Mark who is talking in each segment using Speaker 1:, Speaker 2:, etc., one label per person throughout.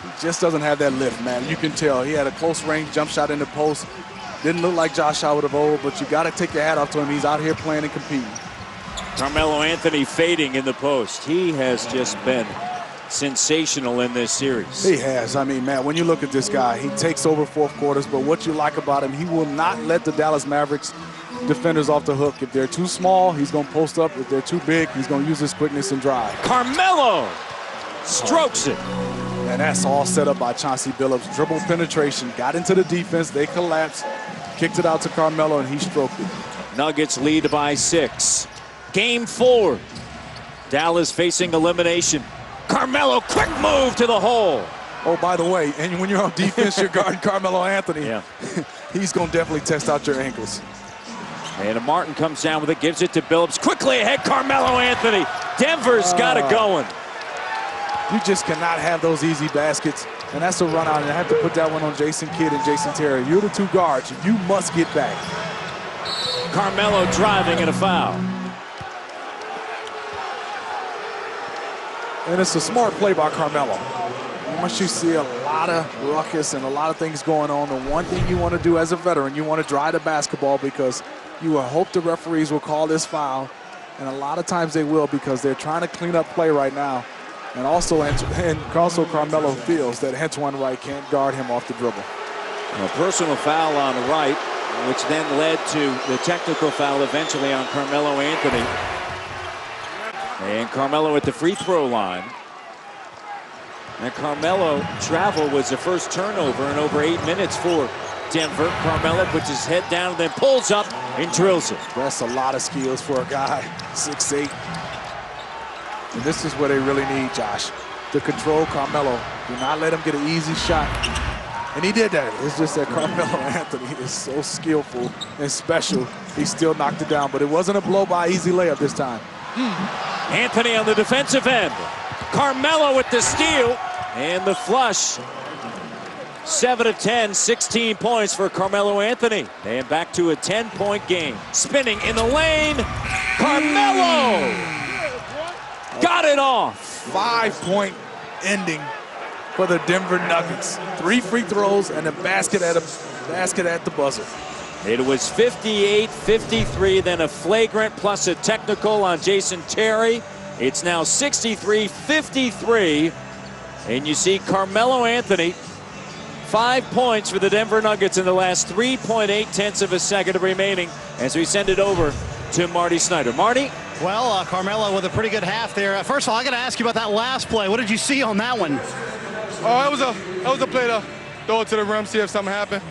Speaker 1: He just doesn't have that lift, man. You can tell. He had a close range jump shot in the post. Didn't look like Josh Howard of old, but you got to take your hat off to him. He's out here playing and competing.
Speaker 2: Carmelo Anthony fading in the post. He has just been sensational in this series.
Speaker 1: He has. I mean, man, when you look at this guy, he takes over fourth quarters, but what you like about him, he will not let the Dallas Mavericks defenders off the hook. If they're too small, he's going to post up. If they're too big, he's going to use his quickness and drive.
Speaker 2: Carmelo strokes it.
Speaker 1: And that's all set up by Chauncey Billups. Dribble penetration, got into the defense, they collapsed, kicked it out to Carmelo, and he stroked it.
Speaker 2: Nuggets lead by 6. Game 4. Dallas facing elimination. Carmelo, quick move to the hole.
Speaker 1: Oh, by the way, and when you're on defense, you're guarding Carmelo Anthony.
Speaker 2: Yeah.
Speaker 1: He's going to definitely test out your ankles.
Speaker 2: And Martin comes down with it, gives it to Billups. Quickly ahead, Carmelo Anthony. Denver's got it going.
Speaker 1: You just cannot have those easy baskets. And that's a run out. And I have to put that one on Jason Kidd and Jason Terry. You're the two guards. You must get back.
Speaker 2: Carmelo driving and a foul.
Speaker 1: And it's a smart play by Carmelo. Once you see a lot of ruckus and a lot of things going on, the one thing you want to do as a veteran, you want to drive the basketball because you will hope the referees will call this foul. And a lot of times they will because they're trying to clean up play right now. And also Carmelo feels that Antoine Wright can't guard him off the dribble.
Speaker 2: A personal foul on Wright, which then led to the technical foul eventually on Carmelo Anthony. And Carmelo at the free throw line. And Carmelo travel was the first turnover in over 8 minutes for Denver. Carmelo puts his head down and then pulls up and drills it.
Speaker 1: That's a lot of skills for a guy 6'8". And this is what they really need, Josh, to control Carmelo. Do not let him get an easy shot. And he did that. It's just that Carmelo Anthony is so skillful and special. He still knocked it down, but it wasn't a blow-by easy layup this time.
Speaker 2: Anthony on the defensive end. Carmelo with the steal and the flush. 7 of 10, 16 points for Carmelo Anthony. And back to a 10-point game. Spinning in the lane. Carmelo got it off.
Speaker 1: 5-point ending for the Denver Nuggets. 3 free throws and a basket at the buzzer.
Speaker 2: It was 58-53, then a flagrant plus a technical on Jason Terry. It's now 63-53. And you see Carmelo Anthony, 5 points for the Denver Nuggets in the last 3.8 of a second remaining as we send it over to Marty Snyder. Marty?
Speaker 3: Well, Carmelo with a pretty good half there. First of all, I got to ask you about that last play. What did you see on that one?
Speaker 4: Oh, it was a play to throw it to the rim, see if something happened.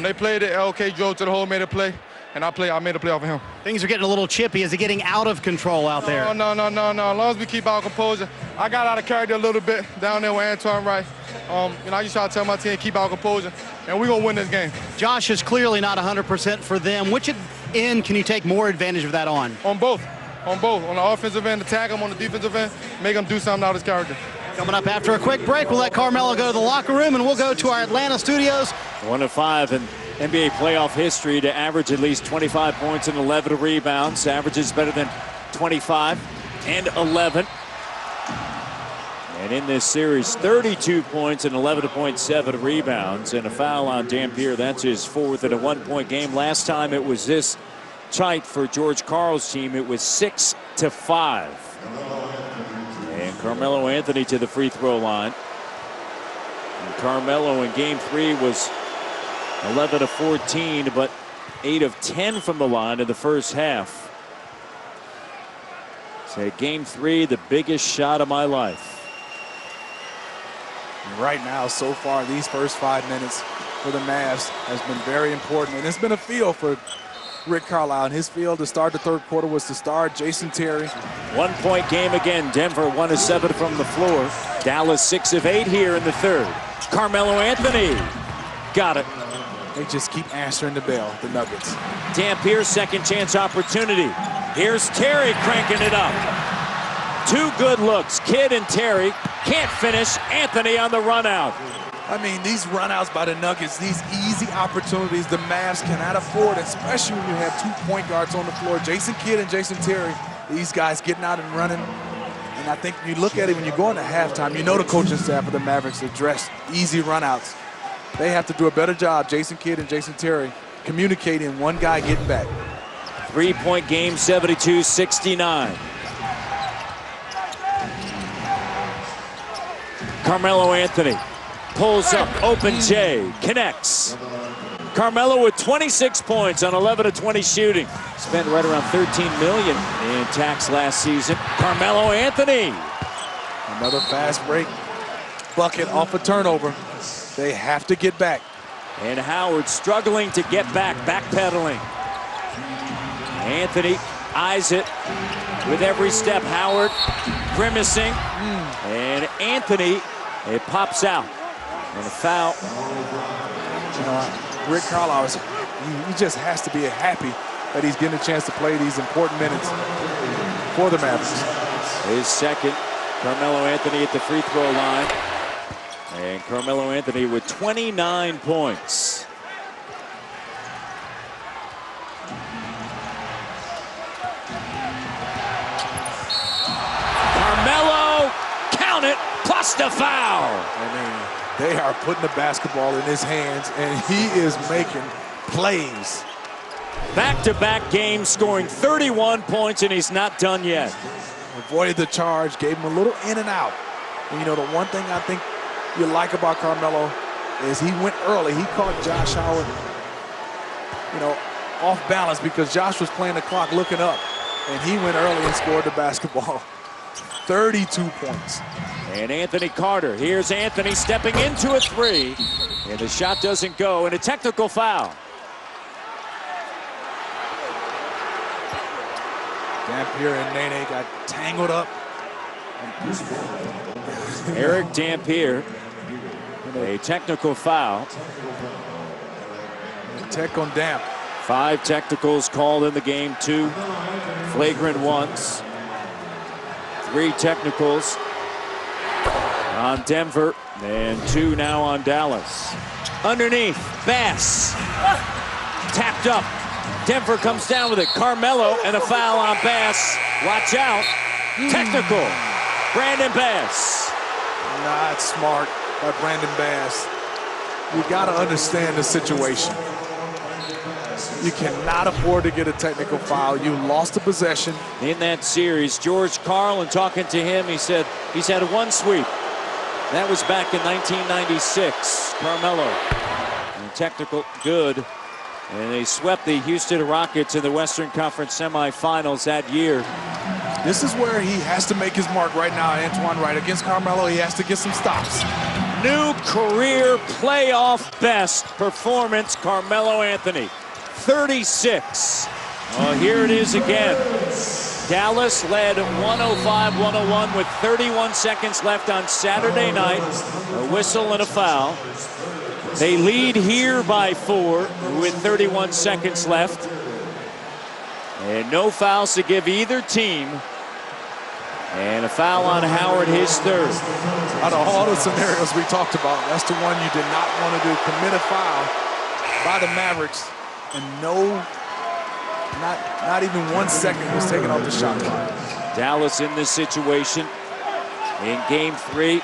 Speaker 4: They played it. LK drove to the hole, made a play, and I made a play off of him. Things
Speaker 3: are getting a little chippy. Is it getting out of control out there?
Speaker 4: No. As long as we keep our composure. I got out of character a little bit down there with Antoine Wright. I just try to tell my team keep our composure, and we're gonna win this game.
Speaker 3: Josh is clearly not 100% for them. Which end can you take more advantage of that on?
Speaker 4: On both. On the offensive end, attack him. On the defensive end, make him do something out of his character.
Speaker 3: Coming up after a quick break, we'll let Carmelo go to the locker room, and we'll go to our Atlanta studios.
Speaker 2: 1 of 5 in NBA playoff history to average at least 25 points and 11 rebounds. Averages better than 25 and 11. And in this series, 32 points and 11.7 rebounds and a foul on Dampier. That's his 4th in a 1-point game. Last time it was this tight for George Karl's team. It was 6-5. And Carmelo Anthony to the free throw line. And Carmelo in game 3 was 11 of 14, but 8 of 10 from the line in the first half. So game 3, the biggest shot of my life.
Speaker 1: Right now, so far, these first 5 minutes for the Mavs has been very important. And it's been a feel for Rick Carlisle. And his feel to start the third quarter was to start Jason Terry.
Speaker 2: 1-point game again. Denver 1 of 7 from the floor. Dallas 6 of 8 here in the third. Carmelo Anthony got it.
Speaker 1: They just keep answering the bell, the Nuggets.
Speaker 2: Dampier, second chance opportunity. Here's Terry cranking it up. 2 good looks. Kidd and Terry can't finish. Anthony on the run out.
Speaker 1: I mean, these runouts by the Nuggets, these easy opportunities the Mavs cannot afford, especially when you have 2 point guards on the floor. Jason Kidd and Jason Terry, these guys getting out and running. And I think you look at it when you go into halftime, you know the coaching staff of the Mavericks address easy runouts. They have to do a better job, Jason Kidd and Jason Terry, communicating one guy getting back.
Speaker 2: 3-point game, 72-69. Carmelo Anthony pulls up, open J, connects. Carmelo with 26 points on 11 of 20 shooting. Spent right around $13 million in tax last season. Carmelo Anthony.
Speaker 1: Another fast break bucket off a turnover. They have to get back.
Speaker 2: And Howard struggling to get back, backpedaling. Anthony eyes it with every step. Howard grimacing. And Anthony, it pops out. And a foul.
Speaker 1: You know, Rick Carlisle, he just has to be happy that he's getting a chance to play these important minutes for the Mavericks.
Speaker 2: His second, Carmelo Anthony at the free throw line. And Carmelo Anthony with 29 points. Carmelo, count it, plus the foul.
Speaker 1: I mean, they are putting the basketball in his hands, and he is making plays.
Speaker 2: Back-to-back games, scoring 31 points, and he's not done yet.
Speaker 1: Avoided the charge, gave him a little in and out. And, you know, the one thing I think you like about Carmelo is he went early. He caught Josh Howard, you know, off balance because Josh was playing the clock looking up, and he went early and scored the basketball. 32 points.
Speaker 2: And Anthony Carter, here's Anthony stepping into a three, and the shot doesn't go, and a technical foul.
Speaker 1: Dampier and Nene got tangled up.
Speaker 2: Eric Dampier, a technical foul.
Speaker 1: Tech on Damp.
Speaker 2: 5 technicals called in the game, 2 flagrant ones. 3 technicals on Denver, and 2 now on Dallas. Underneath, Bass. Tapped up. Denver comes down with it. Carmelo and a foul on Bass. Watch out. Technical. Brandon Bass.
Speaker 1: Not smart by Brandon Bass. You got to understand the situation. You cannot afford to get a technical foul. You lost the possession.
Speaker 2: In that series, George Carlin talking to him, he said he's had 1 sweep. That was back in 1996. Carmelo. And technical, good. And they swept the Houston Rockets in the Western Conference semifinals that year.
Speaker 1: This is where he has to make his mark right now, Antoine Wright. Against Carmelo, he has to get some stops.
Speaker 2: New career playoff best performance, Carmelo Anthony. 36. Oh, here it is again. Dallas led 105-101 with 31 seconds left on Saturday night. A whistle and a foul. They lead here by 4 with 31 seconds left. And no fouls to give either team. And a foul on Howard, his 3rd.
Speaker 1: Out of all the scenarios we talked about, that's the one you did not want to do. Commit a foul by the Mavericks, and not even 1 second was taken off the shot clock.
Speaker 2: Dallas in this situation in game 3.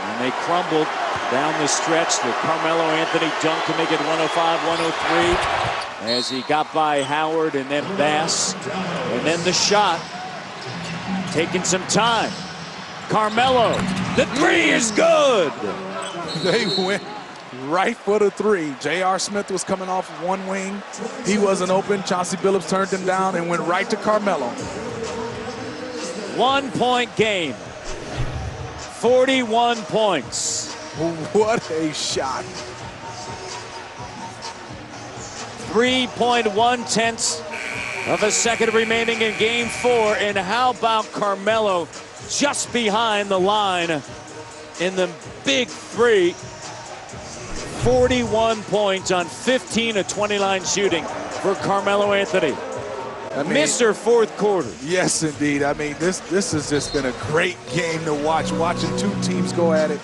Speaker 2: And they crumbled down the stretch. The Carmelo Anthony dunk to make it 105-103 as he got by Howard and then Bass. And then the shot, taking some time. Carmelo, the 3 is good.
Speaker 1: They went right for the 3. J.R. Smith was coming off one wing. He wasn't open. Chauncey Billups turned him down and went right to Carmelo.
Speaker 2: 1-point game. 41 points.
Speaker 1: What a shot.
Speaker 2: 3.1 of a second remaining in game 4. And how about Carmelo just behind the line in the big 3. 41 points on 15 of 29 shooting for Carmelo Anthony. Mr. Fourth quarter.
Speaker 1: Yes, indeed. I mean, this has just been a great game to watch. Watching 2 teams go at it.